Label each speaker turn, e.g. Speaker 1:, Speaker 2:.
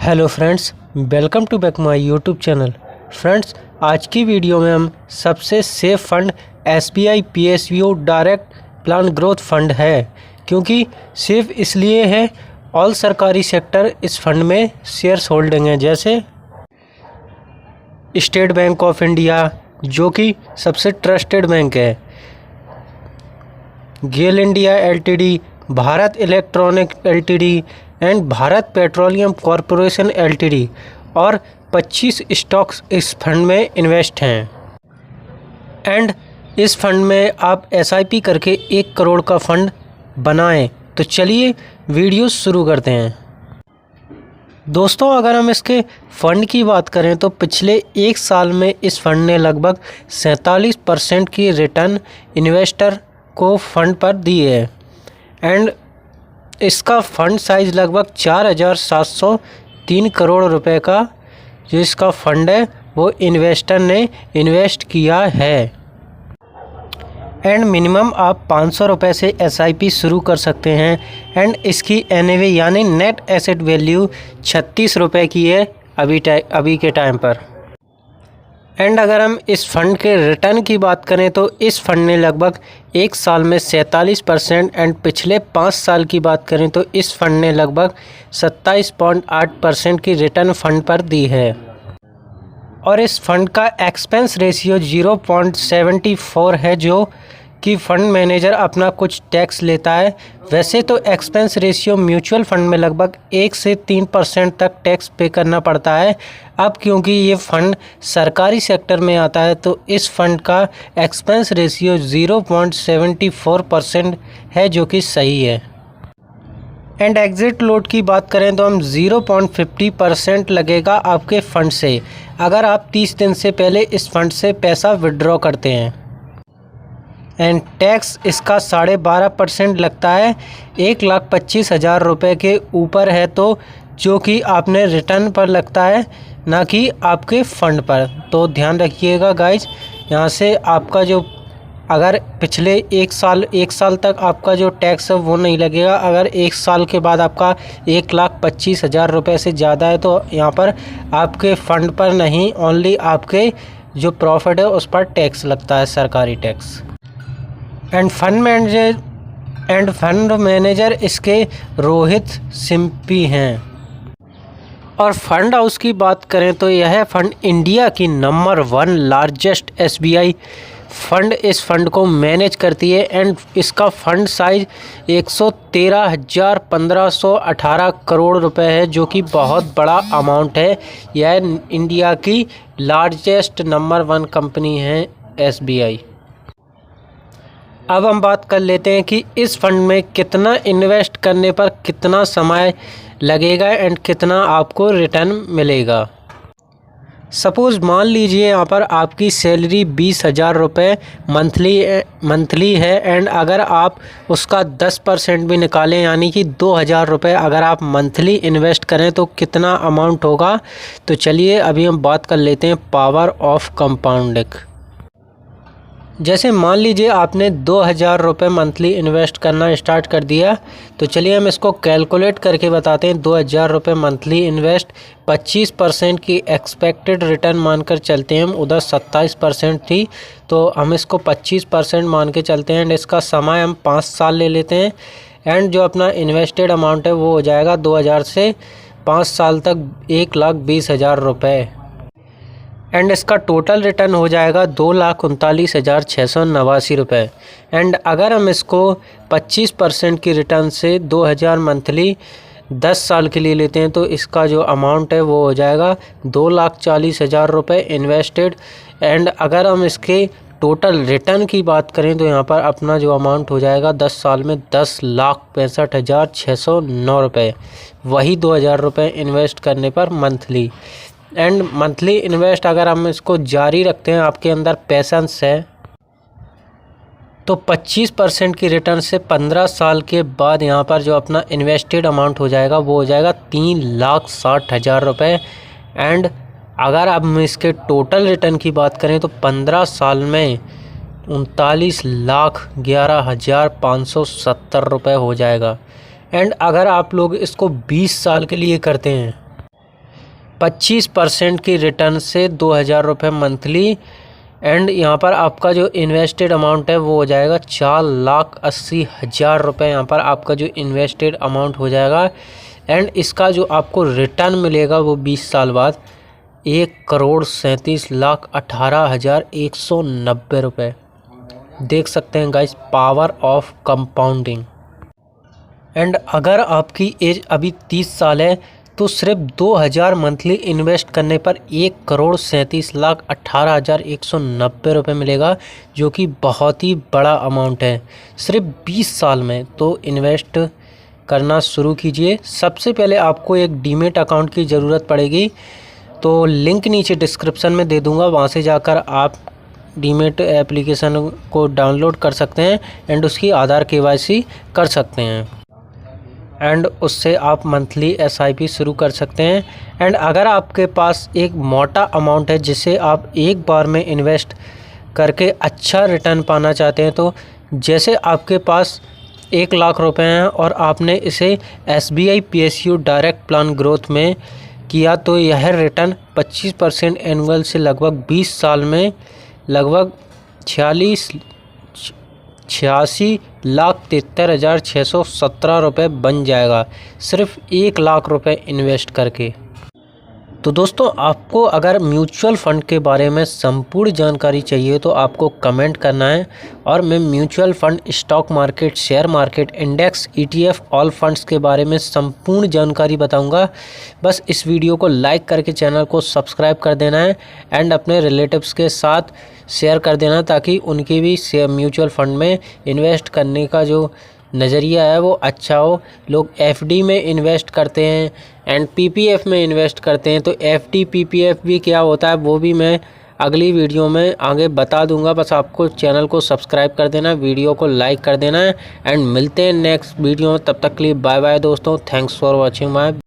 Speaker 1: Hello friends, welcome to back my YouTube channel. Friends, आज की video में हम सबसे safe fund SBI PSU direct plan growth fund है। क्योंकि सेफ इसलिए है, ऑल सरकारी सेक्टर इस फंड में शेयर्स होल्डिंग है, जैसे स्टेट बैंक ऑफ इंडिया जो कि सबसे ट्रस्टेड बैंक है, GAIL India LTD, Bharat electronic LTD and Bharat petroleum corporation LTD और 25 स्टॉक्स इस फंड में इन्वेस्ट हैं। एंड इस फंड में आप SIP करके 1 करोड़ का फंड बनाएं। तो चलिए वीडियो शुरू करते हैं। दोस्तों, अगर हम इसके फ़ंड की बात करें तो पिछले 1 साल में इस फंड ने लगभग 47% की रिटर्न इन्वेस्टर को फंड पर दी है। एंड इसका फ़ंड साइज़ लगभग 4,703 करोड़ रुपए का जो इसका फ़ंड है वो इन्वेस्टर ने इन्वेस्ट किया है। एंड मिनिमम आप 500 रुपये से SIP शुरू कर सकते हैं। एंड इसकी NAV यानी नेट एसेट वैल्यू 36 रुपये की है अभी के टाइम पर। एंड अगर हम इस फंड के रिटर्न की बात करें तो इस फंड ने लगभग 1 साल में 47% एंड पिछले 5 साल की बात करें तो इस फंड ने लगभग 27.8% की रिटर्न फंड पर दी है। और इस फंड का एक्सपेंस रेशियो 0.74 है, जो कि फंड मैनेजर अपना कुछ टैक्स लेता है। वैसे तो एक्सपेंस रेशियो म्यूचुअल फंड में लगभग 1 से 3% तक टैक्स पे करना पड़ता है। अब क्योंकि ये फंड सरकारी सेक्टर में आता है तो इस फंड का एक्सपेंस रेशियो 0.74% है, जो कि सही है। एंड एग्ज़िट लोड की बात करें तो हम 0.50% लगेगा आपके फ़ंड से, अगर आप 30 दिन से पहले इस फंड से पैसा विड्रॉ करते हैं। एंड टैक्स इसका 12.5% लगता है 1,25,000 रुपये के ऊपर है, तो जो कि आपने रिटर्न पर लगता है, ना कि आपके फ़ंड पर। तो ध्यान रखिएगा गाइज, यहाँ से आपका जो अगर पिछले 1 साल तक आपका जो टैक्स है वो नहीं लगेगा। अगर 1 साल के बाद आपका 1,25,000 रुपये से ज़्यादा है तो यहाँ पर आपके फ़ंड पर नहीं, ओनली आपके जो प्रॉफिट है उस पर टैक्स लगता है, सरकारी टैक्स। एंड फंड मैनेजर इसके रोहित सिम्पी हैं। और फंड हाउस की बात करें तो यह फंड इंडिया की नंबर 1 लार्जेस्ट SBI फंड इस फंड को मैनेज करती है। एंड इसका फंड साइज 113,1518 करोड़ रुपए है, जो कि बहुत बड़ा अमाउंट है। यह इंडिया की लार्जेस्ट नंबर 1 कंपनी है SBI। अब हम बात कर लेते हैं कि इस फंड में कितना इन्वेस्ट करने पर कितना समय लगेगा एंड कितना आपको रिटर्न मिलेगा। सपोज़ मान लीजिए यहाँ पर आपकी सैलरी 20,000 रुपये मंथली है। एंड अगर आप उसका 10% भी निकालें, यानी कि 2,000 रुपये अगर आप मंथली इन्वेस्ट करें तो कितना अमाउंट होगा। तो चलिए अभी हम बात कर लेते हैं पावर ऑफ कंपाउंडिंग। जैसे मान लीजिए आपने 2,000 रुपये मंथली इन्वेस्ट करना स्टार्ट कर दिया, तो चलिए हम इसको कैलकुलेट करके बताते हैं। 2,000 रुपये मंथली इन्वेस्ट, 25% की एक्सपेक्टेड रिटर्न मानकर चलते हैं हम, उधर 27% थी तो हम इसको 25% मान के चलते हैं। एंड इसका समय हम 5 साल ले लेते हैं। एंड जो अपना इन्वेस्टेड अमाउंट है वो हो जाएगा 2,000 से 5 साल तक 1,20,000 रुपये। एंड इसका टोटल रिटर्न हो जाएगा 2,39,689 रुपये। एंड अगर हम इसको 25% की रिटर्न से 2,000 मंथली 10 साल के लिए लेते हैं तो इसका जो अमाउंट है वो हो जाएगा 2,40,000 रुपये इन्वेस्टेड। एंड अगर हम इसके टोटल रिटर्न की बात करें तो यहाँ पर अपना जो अमाउंट हो जाएगा 10 साल में 10,65,609 रुपये, वही 2,000 रुपये इन्वेस्ट करने पर मंथली। एंड मंथली इन्वेस्ट अगर हम इसको जारी रखते हैं, आपके अंदर पैसेंस है, तो 25% की रिटर्न से 15 साल के बाद यहाँ पर जो अपना इन्वेस्टेड अमाउंट हो जाएगा वो हो जाएगा 3,60,000 रुपये। एंड अगर हम इसके टोटल रिटर्न की बात करें तो 15 साल में 39,11,570 रुपये हो जाएगा। एंड अगर आप लोग इसको 20 साल के लिए करते हैं 25% की रिटर्न से 2000 रुपये मंथली। एंड यहाँ पर आपका जो इन्वेस्टेड अमाउंट है वो हो जाएगा 4,80,000 रुपये। यहाँ पर आपका जो इन्वेस्टेड अमाउंट हो जाएगा एंड इसका जो आपको रिटर्न मिलेगा वो 20 साल बाद 1,37,18,190 रुपये। देख सकते हैं guys, power of compounding. And अगर आपकी एज अभी 30 साल है तो सिर्फ 2000 मंथली इन्वेस्ट करने पर 1,37,18,190 रुपये मिलेगा, जो कि बहुत ही बड़ा अमाउंट है सिर्फ 20 साल में। तो इन्वेस्ट करना शुरू कीजिए। सबसे पहले आपको एक डीमेट अकाउंट की ज़रूरत पड़ेगी, तो लिंक नीचे डिस्क्रिप्शन में दे दूंगा, वहां से जाकर आप डीमेट एप्लीकेशन को डाउनलोड कर सकते हैं एंड उसकी आधार KYC कर सकते हैं एंड उससे आप मंथली SIP शुरू कर सकते हैं। एंड अगर आपके पास एक मोटा अमाउंट है जिसे आप एक बार में इन्वेस्ट करके अच्छा रिटर्न पाना चाहते हैं, तो जैसे आपके पास 1 लाख रुपए हैं और आपने इसे SBI PSU direct plan growth में किया, तो यह रिटर्न 25% एनुअल से लगभग 20 साल में लगभग 86,73,617 रुपये बन जाएगा सिर्फ 1 लाख रुपए इन्वेस्ट करके। तो दोस्तों, आपको अगर म्यूचुअल फ़ंड के बारे में संपूर्ण जानकारी चाहिए तो आपको कमेंट करना है और मैं mutual fund, stock market, share market, index, ETF, all funds के बारे में संपूर्ण जानकारी बताऊंगा। बस इस वीडियो को लाइक करके चैनल को सब्सक्राइब कर देना है एंड अपने रिलेटिव्स के साथ शेयर कर देना, ताकि उनकी भी म्यूचुअल फ़ंड में इन्वेस्ट करने का जो नज़रिया है वो अच्छा हो। लोग FD में इन्वेस्ट करते हैं एंड PPF में इन्वेस्ट करते हैं, तो FD PPF भी क्या होता है वो भी मैं अगली वीडियो में आगे बता दूंगा। बस आपको चैनल को सब्सक्राइब कर देना, वीडियो को लाइक कर देना है एंड मिलते हैं नेक्स्ट वीडियो में। तब तक के लिए बाय बाय दोस्तों। Thanks for watching my